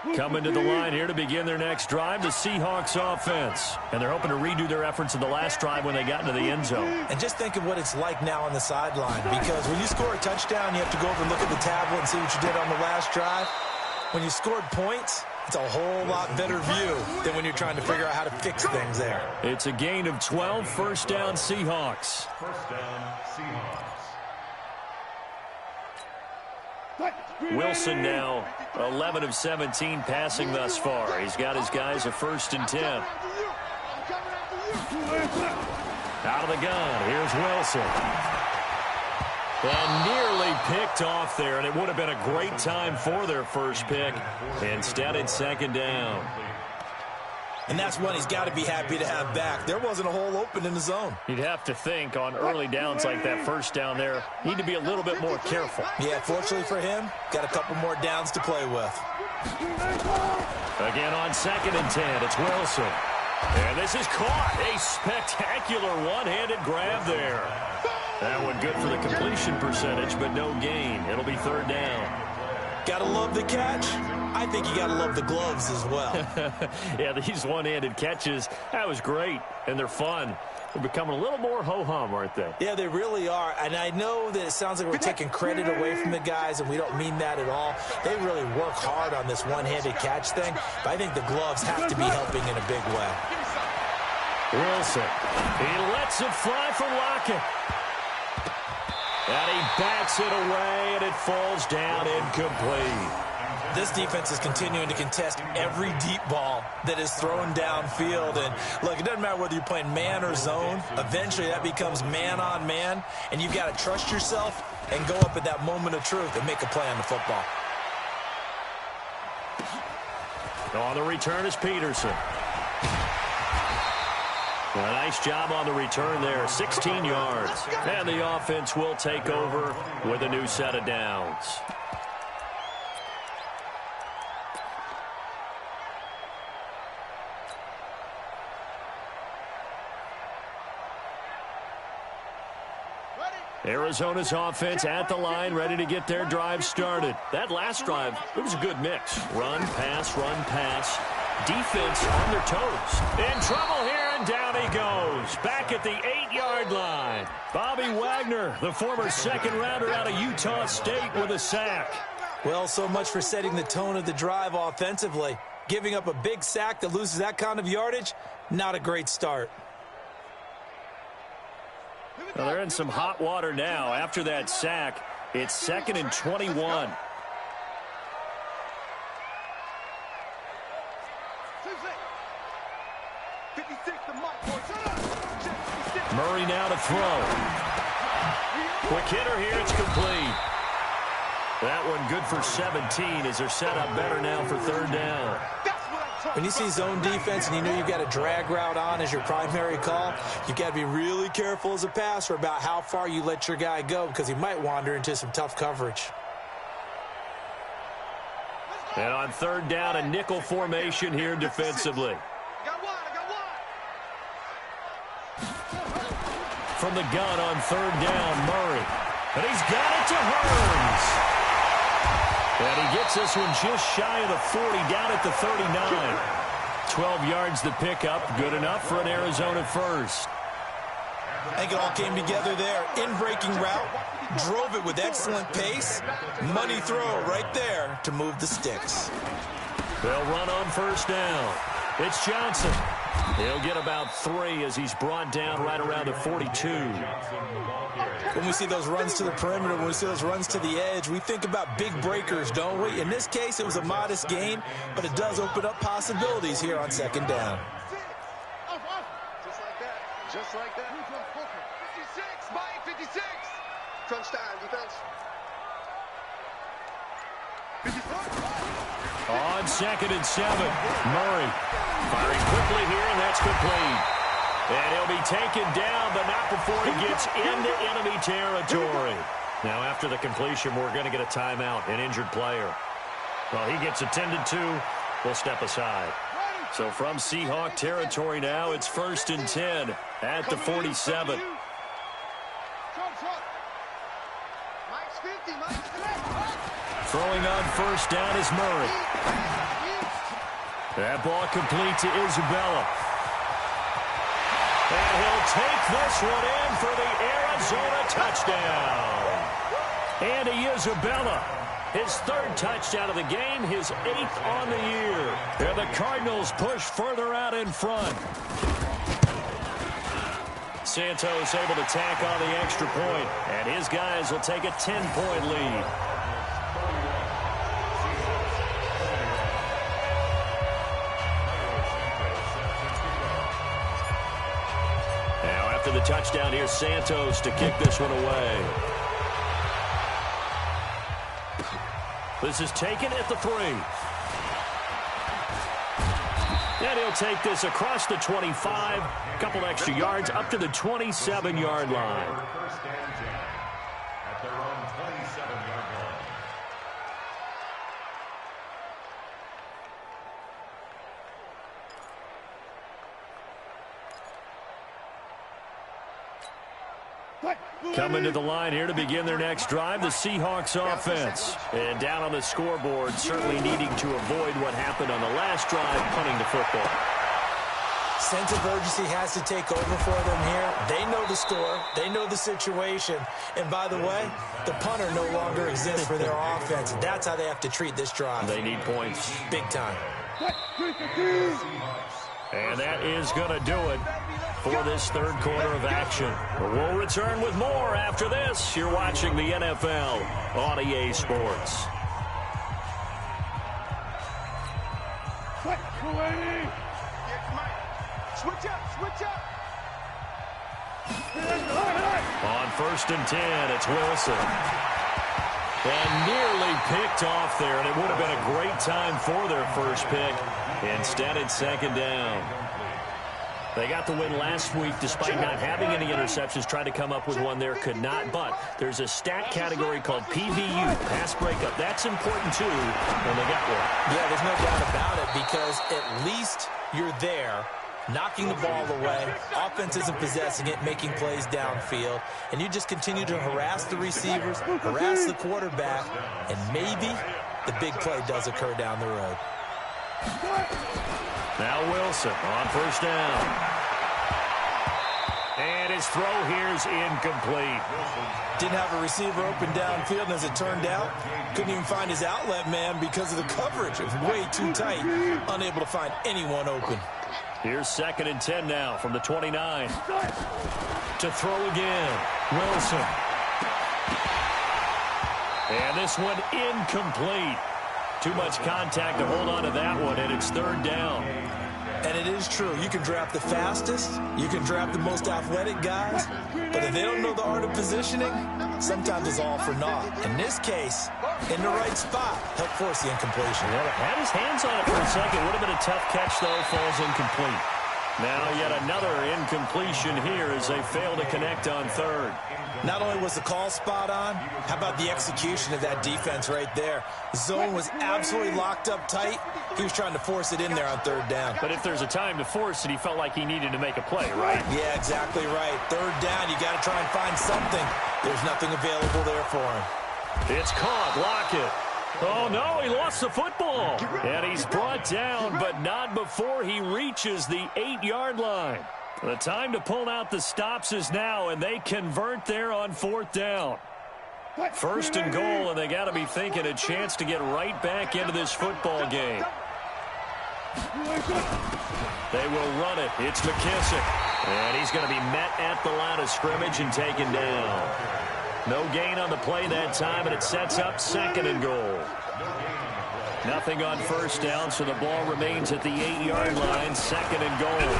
line. Coming to the line here to begin their next drive, the Seahawks offense. And they're hoping to redo their efforts in the last drive when they got into the end zone. And just think of what it's like now on the sideline, because when you score a touchdown, you have to go over and look at the tablet and see what you did on the last drive. When you scored points, it's a whole lot better view than when you're trying to figure out how to fix things there. It's a gain of 12, first down Seahawks. First down, Seahawks. Wilson now 11 of 17 passing thus far. He's got his guys a 1st and 10. Out of the gun, here's Wilson. And nearly picked off there, and it would have been a great time for their first pick. Instead, it's 2nd down. And that's one he's got to be happy to have back. There wasn't a hole open in the zone. You'd have to think on early downs like that, first down there, need to be a little bit more careful. Yeah, fortunately for him, got a couple more downs to play with. Again on 2nd and 10, it's Wilson. And this is caught. A spectacular one-handed grab there. That one good for the completion percentage, but no gain. It'll be 3rd down. Gotta love the catch. I think you gotta love the gloves as well. Yeah, these one-handed catches, that was great, and they're fun. They're becoming a little more ho-hum, aren't they? Yeah, they really are. And I know that it sounds like we're taking credit away from the guys, and we don't mean that at all. They really work hard on this one-handed catch thing, but I think the gloves have to be helping in a big way. Wilson, he lets it fly for Lockett. And he bats it away, and it falls down incomplete. This defense is continuing to contest every deep ball that is thrown downfield. And, look, it doesn't matter whether you're playing man or zone. Eventually, that becomes man-on-man, and you've got to trust yourself and go up at that moment of truth and make a play on the football. On the return is Peterson. A nice job on the return there, 16 yards. And the offense will take over with a new set of downs. Arizona's offense at the line, ready to get their drive started. That last drive, it was a good mix. Run, pass, run, pass. Defense on their toes. In trouble here, and down he goes. Back at the 8-yard line. Bobby Wagner, the former second-rounder out of Utah State, with a sack. Well, so much for setting the tone of the drive offensively. Giving up a big sack that loses that kind of yardage, not a great start. Well, they're in some hot water now. After that sack, it's 2nd and 21. Murray now to throw. Quick hitter here, it's complete. That one good for 17 as they're set up better now for 3rd down. When you see zone defense and you know you've got a drag route on as your primary call, you've got to be really careful as a passer about how far you let your guy go, because he might wander into some tough coverage. And on 3rd down, a nickel formation here defensively. From the gun on 3rd down, Murray. And he's got it to Hearns. And he gets this one just shy of the 40, down at the 39. 12 yards the pickup, good enough for an Arizona first. I think it all came together there. In-breaking route, drove it with excellent pace. Money throw right there to move the sticks. They'll run on 1st down. It's Johnson. He'll get about 3 as he's brought down right around the 42. When we see those runs to the perimeter, when we see those runs to the edge, we think about big breakers, don't we? In this case, it was a modest gain, but it does open up possibilities here on 2nd down. Just like that. 56, by 56. Crunch time, defense. 54. On 2nd and 7, Murray firing quickly here, and that's complete. And he'll be taken down, but not before he gets into enemy territory. Now, after the completion, we're going to get a timeout, an injured player. Well, he gets attended to. We'll step aside. So from Seahawk territory now, it's 1st and 10 at the 47. Throwing on 1st down is Murray. That ball complete to Isabella. And he'll take this one in for the Arizona touchdown. Andy Isabella, his 3rd touchdown of the game, his 8th on the year. And the Cardinals push further out in front. Santos able to tack on the extra point, and his guys will take a 10-point lead. Now after the touchdown, here's Santos to kick this one away. This is taken at the 3. And he'll take this across the 25. A couple extra yards up to the 27-yard line. First and 10 at their own 27-yard line. Coming to the line here to begin their next drive, the Seahawks offense. And down on the scoreboard, certainly needing to avoid what happened on the last drive, punting the football. Sense of urgency has to take over for them here. They know the score. They know the situation. And by the way, the punter no longer exists for their offense. That's how they have to treat this drive. They need points. Big time. And that is going to do it for this 3rd quarter of action. We'll return with more after this. You're watching the NFL on EA Sports. Switch up, switch up. On 1st and 10, it's Wilson. And nearly picked off there, and it would have been a great time for their first pick. Instead, it's 2nd down. They got the win last week despite not having any interceptions. Tried to come up with one there, could not. But there's a stat category called PVU, pass breakup. That's important, too, and they got one. Yeah, there's no doubt about it, because at least you're there, knocking the ball away. Offense isn't possessing it, making plays downfield. And you just continue to harass the receivers, harass the quarterback, and maybe the big play does occur down the road. Now Wilson on 1st down. And his throw here's incomplete. Didn't have a receiver open downfield, and as it turned out, couldn't even find his outlet man because of the coverage. It was way too tight, unable to find anyone open. Here's 2nd and 10 now from the 29. To throw again, Wilson. And this one incomplete. Too much contact to hold on to that one, and it's 3rd down. And it is true. You can draft the fastest. You can draft the most athletic guys. But if they don't know the art of positioning, sometimes it's all for naught. In this case, in the right spot, helped force the incompletion. Yeah, had his hands on it for a second. Would have been a tough catch, though. Falls incomplete. Now yet another incompletion here as they fail to connect on 3rd. Not only was the call spot on, how about the execution of that defense right there? The zone was absolutely locked up tight. He was trying to force it in there on 3rd down. But if there's a time to force it, he felt like he needed to make a play, right? Yeah, exactly right. 3rd down, you got to try and find something. There's nothing available there for him. It's caught. Lockett. Oh, no, he lost the football. And he's brought down, but not before he reaches the 8-yard line. The time to pull out the stops is now, and they convert there on 4th down. 1st and goal, and they got to be thinking a chance to get right back into this football game. They will run it. It's McKissick. And he's going to be met at the line of scrimmage and taken down. No gain on the play that time, and it sets up 2nd and goal. Nothing on 1st down, so the ball remains at the 8-yard line. 2nd and goal.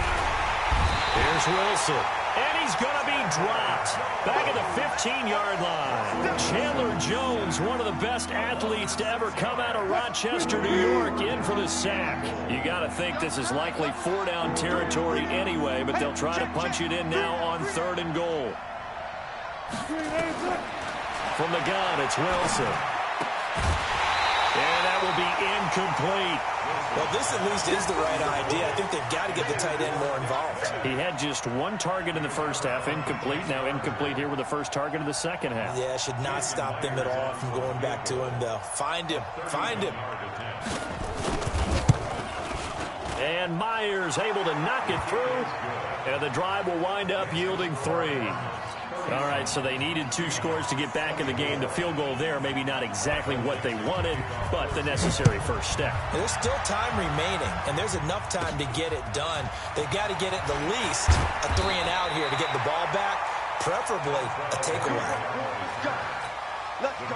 Here's Wilson. And he's going to be dropped back at the 15-yard line. Chandler Jones, one of the best athletes to ever come out of Rochester, New York, in for the sack. You got to think this is likely 4-down territory anyway, but they'll try to punch it in now on 3rd and goal. From the gun, it's Wilson. And that will be incomplete. Well, this at least is the right idea. I think they've got to get the tight end more involved. He had just 1 target in the first half, incomplete. Now incomplete here with the first target of the second half. Yeah, should not stop them at all from going back to him, though. Find him. Find him. And Myers able to knock it through. And the drive will wind up yielding 3. All right, so they needed 2 scores to get back in the game. The field goal there, maybe not exactly what they wanted, but the necessary first step. There's still time remaining, and there's enough time to get it done. They've got to get at the least a 3-and-out here to get the ball back, preferably a takeaway. Let's go.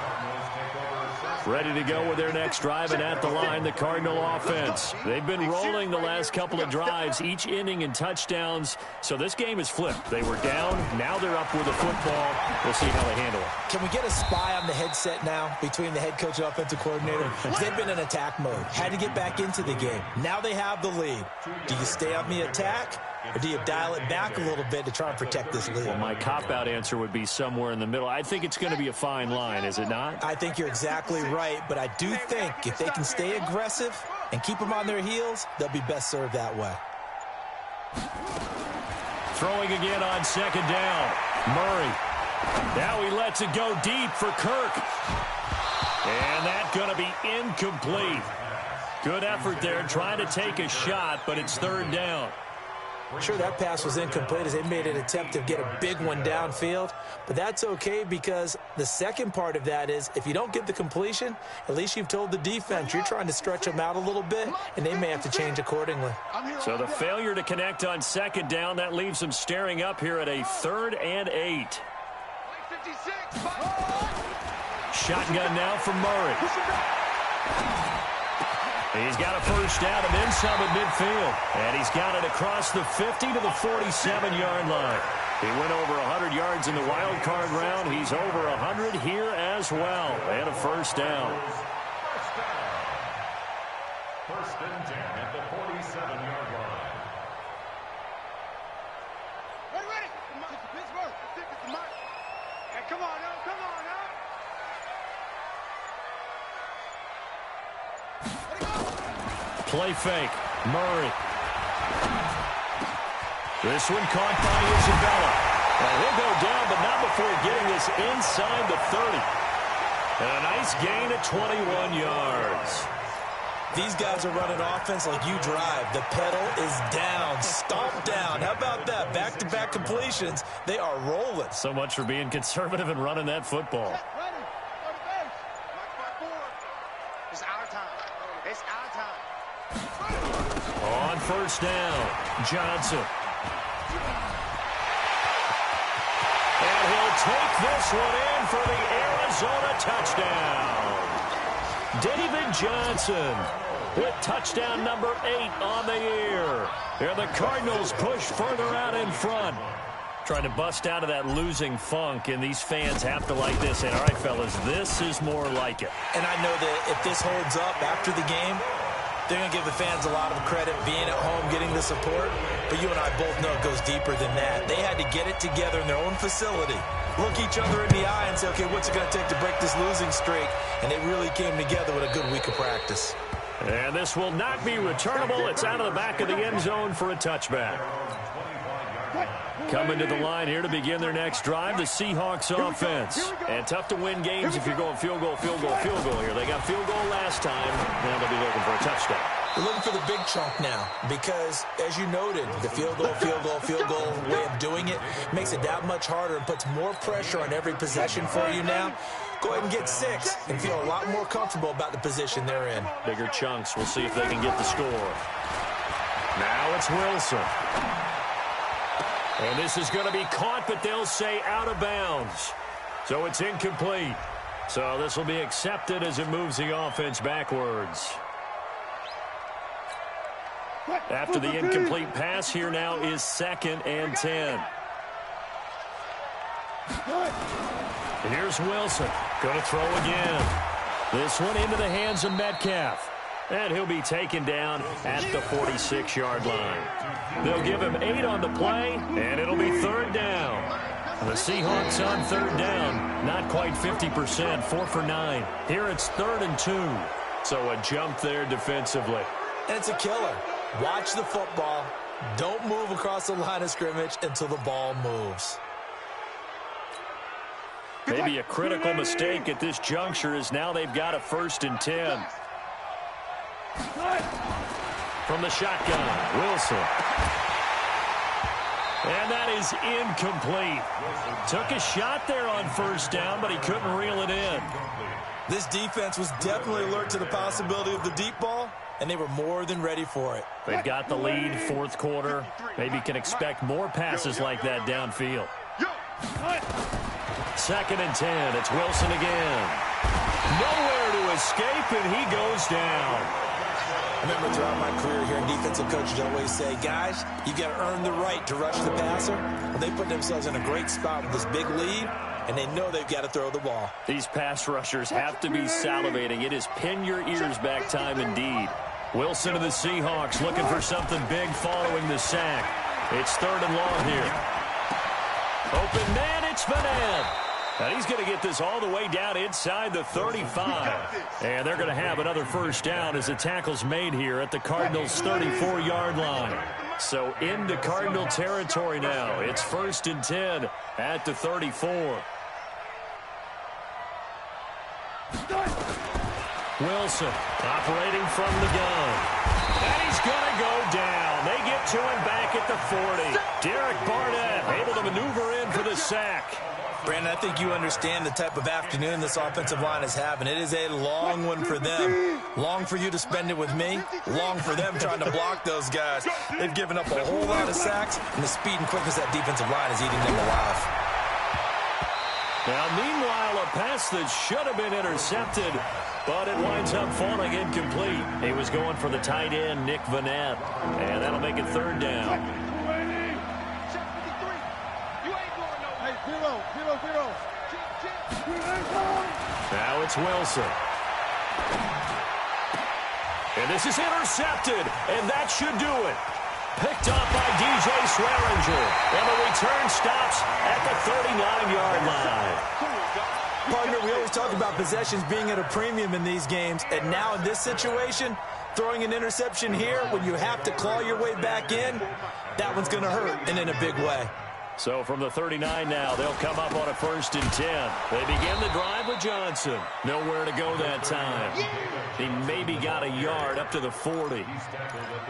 Ready to go with their next drive, and at the line, the Cardinal offense. They've been rolling the last couple of drives, each inning in touchdowns, so this game is flipped. They were down, now they're up with the football. We'll see how they handle it. Can we get a spy on the headset now between the head coach and offensive coordinator? They've been in attack mode, had to get back into the game. Now they have the lead. Do you stay on the attack? Or do you dial it back a little bit to try and protect this lead? Well, my cop-out answer would be somewhere in the middle. I think it's going to be a fine line, is it not? I think you're exactly right, but I do think if they can stay aggressive and keep them on their heels, they'll be best served that way. Throwing again on 2nd down. Murray. Now he lets it go deep for Kirk. And that's going to be incomplete. Good effort there, trying to take a shot, but it's 3rd down. Sure, that pass was incomplete as they made an attempt to get a big one downfield, but that's okay because the second part of that is if you don't get the completion, at least you've told the defense you're trying to stretch them out a little bit, and they may have to change accordingly. So the failure to connect on 2nd down, that leaves them staring up here at a 3rd and 8. Shotgun now from Murray. He's got a first down and then some at midfield. And he's got it across the 50 to the 47-yard line. He went over 100 yards in the wild card round. He's over 100 here as well. And a first down. First and 10 at the 47-yard line. Ready. Pittsburgh. It's the mark. Hey, come on now. Come on now. Play fake. Murray. This one caught by Isabella. And he'll go down, but not before getting this inside the 30. And a nice gain at 21 yards. These guys are running offense like you drive. The pedal is down, stomped down. How about that? Back-to-back completions. They are rolling. So much for being conservative and running that football. Ready. Go to base. Watch my board. It's our time. It's our time. On first down, Johnson. And he'll take this one in for the Arizona touchdown. David Johnson with touchdown number 8 on the year. And the Cardinals push further out in front. Trying to bust out of that losing funk, and these fans have to like this. And all right, fellas, this is more like it. And I know that if this holds up after the game, they're going to give the fans a lot of credit being at home, getting the support. But you and I both know it goes deeper than that. They had to get it together in their own facility, look each other in the eye and say, okay, what's it going to take to break this losing streak? And they really came together with a good week of practice. And this will not be returnable. It's out of the back of the end zone for a touchback. Coming to the line here to begin their next drive, the Seahawks offense. And tough to win games if you're going field goal here. They got field goal last time. Now they'll be looking for a touchdown. We're looking for the big chunk now because, as you noted, the field goal way of doing it makes it that much harder and puts more pressure on every possession for you now. Go ahead and get 6 and feel a lot more comfortable about the position they're in. Bigger chunks. We'll see if they can get the score. Now it's Wilson. And this is going to be caught, but they'll say out of bounds. So it's incomplete. So this will be accepted as it moves the offense backwards. After the incomplete pass, here now is 2nd and 10. And here's Wilson. Going to throw again. This one into the hands of Metcalf. And he'll be taken down at the 46-yard line. They'll give him 8 on the play, and it'll be 3rd down. The Seahawks on 3rd down, not quite 50%, 4 for 9. Here it's 3rd and 2. So a jump there defensively. And it's a killer. Watch the football. Don't move across the line of scrimmage until the ball moves. Maybe a critical mistake at this juncture is now they've got a 1st and 10. From the shotgun, Wilson. And that is incomplete. Took a shot there on 1st down, but he couldn't reel it in. This defense was definitely alert to the possibility of the deep ball, and they were more than ready for it. They've got the lead, 4th quarter. Maybe can expect more passes like that downfield. 2nd and 10. It's Wilson again. Nowhere to escape, and he goes down. I remember throughout my career here in defensive coaches always say, guys, you got to earn the right to rush the passer. Well, they put themselves in a great spot with this big lead, and they know they've got to throw the ball. These pass rushers have to be salivating. It is pin your ears back time indeed. Wilson to the Seahawks looking for something big following the sack. It's 3rd and long here. Open man, it's Vanette. And he's going to get this all the way down inside the 35. And they're going to have another 1st down as the tackle's made here at the Cardinals' 34-yard line. So into Cardinal territory now. It's 1st and 10 at the 34. Wilson operating from the gun. And he's going to go down. They get to him back at the 40. Derek Barnett able to maneuver in for the sack. Brandon, I think you understand the type of afternoon this offensive line is having. It is a long one for them. Long for you to spend it with me. Long for them trying to block those guys. They've given up a whole lot of sacks, and the speed and quickness of that defensive line is eating them alive. Now, meanwhile, a pass that should have been intercepted, but it winds up falling incomplete. He was going for the tight end, Nick Vanette, and that'll make it 3rd down. Now it's Wilson. And this is intercepted, and that should do it. Picked up by DJ Swearinger, and the return stops at the 39-yard line. Partner, we always talk about possessions being at a premium in these games, and now in this situation, throwing an interception here when you have to claw your way back in, that one's going to hurt, and in a big way. So from the 39 now, they'll come up on a 1st and 10. They begin the drive with Johnson. Nowhere to go that time. He maybe got a yard up to the 40.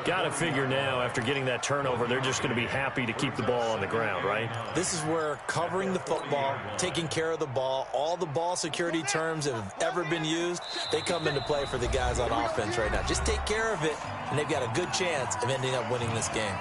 Got to figure now, after getting that turnover, they're just going to be happy to keep the ball on the ground, right? This is where covering the football, taking care of the ball, all the ball security terms that have ever been used, they come into play for the guys on offense right now. Just take care of it, and they've got a good chance of ending up winning this game.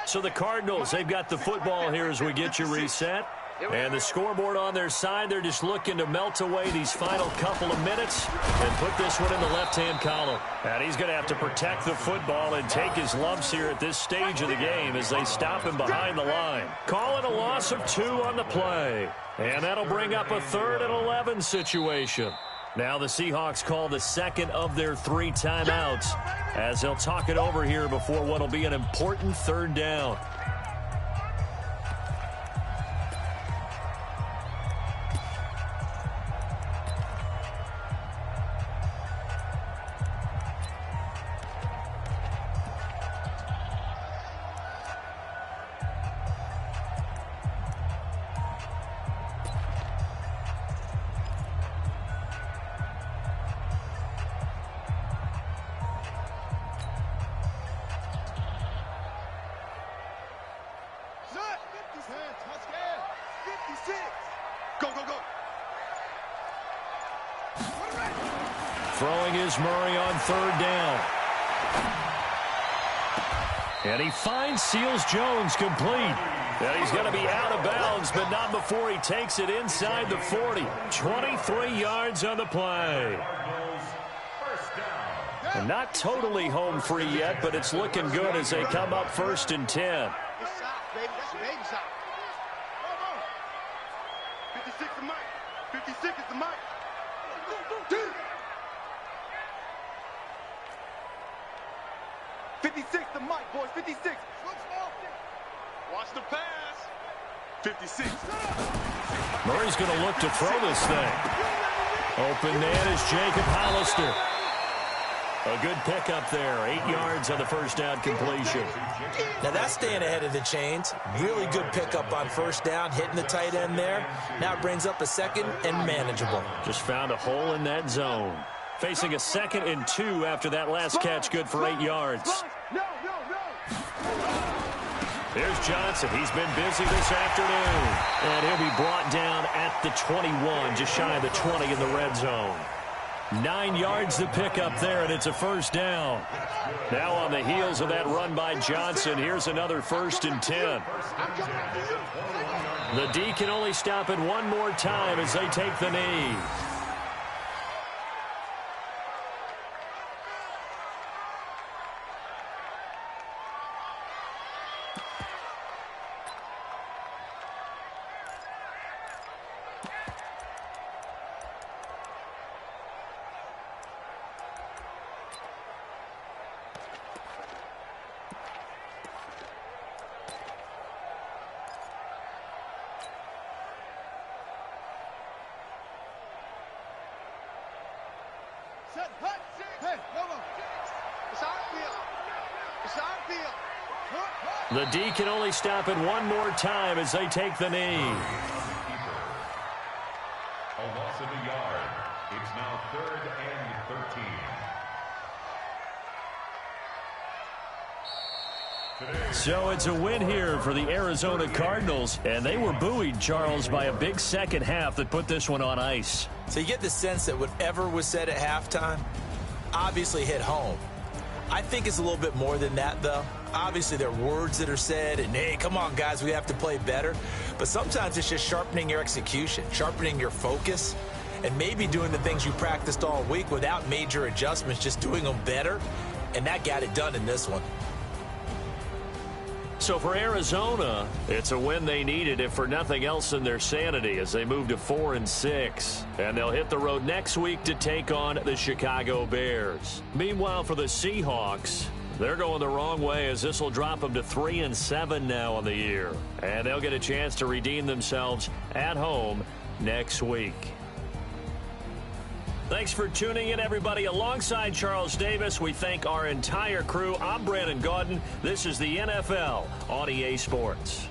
So the Cardinals, they've got the football here as we get you reset. And the scoreboard on their side, they're just looking to melt away these final couple of minutes and put this one in the left-hand column. And he's going to have to protect the football and take his lumps here at this stage of the game as they stop him behind the line. Call it a loss of 2 on the play. And that'll bring up a 3rd and 11 situation. Now the Seahawks call the 2nd of their 3 timeouts as they'll talk it over here before what will be an important 3rd down. Throwing is Murray on 3rd down. And he finds Seals Jones complete. And he's going to be out of bounds, but not before he takes it inside the 40. 23 yards on the play. And not totally home free yet, but it's looking good as they come up 1st and 10. 56 is Mike. 56 is the Mike. 56 the Mike, boys. 56. Watch the pass. 56. Murray's going to look to throw this thing. Open man is Jacob Hollister. A good pickup there. 8 yards on the first down completion. Now that's staying ahead of the chains. Really good pickup on first down, hitting the tight end there. Now it brings up a 2nd and manageable. Just found a hole in that zone. Facing a 2nd and 2 after that last catch, good for 8 yards. Here's Johnson. He's been busy this afternoon. And he'll be brought down at the 21, just shy of the 20 in the red zone. 9 yards to pick up there, and it's a first down. Now on the heels of that run by Johnson, here's another 1st and 10. The D can only stop it one more time as they take the knee. The D can only stop it one more time as they take the knee. A loss of a yard. It's now 3rd and 13. So it's a win here for the Arizona Cardinals, and they were buoyed, Charles, by a big second half that put this one on ice. So you get the sense that whatever was said at halftime obviously hit home. I think it's a little bit more than that, though. Obviously, there are words that are said, and, hey, come on, guys, we have to play better. But sometimes it's just sharpening your execution, sharpening your focus, and maybe doing the things you practiced all week without major adjustments, just doing them better. And that got it done in this one. So for Arizona, it's a win they needed, if for nothing else in their sanity, as they move to 4-6. And they'll hit the road next week to take on the Chicago Bears. Meanwhile, for the Seahawks, they're going the wrong way, as this will drop them to 3-7 now on the year. And they'll get a chance to redeem themselves at home next week. Thanks for tuning in, everybody. Alongside Charles Davis, we thank our entire crew. I'm Brandon Gaudin. This is the NFL on EA Sports.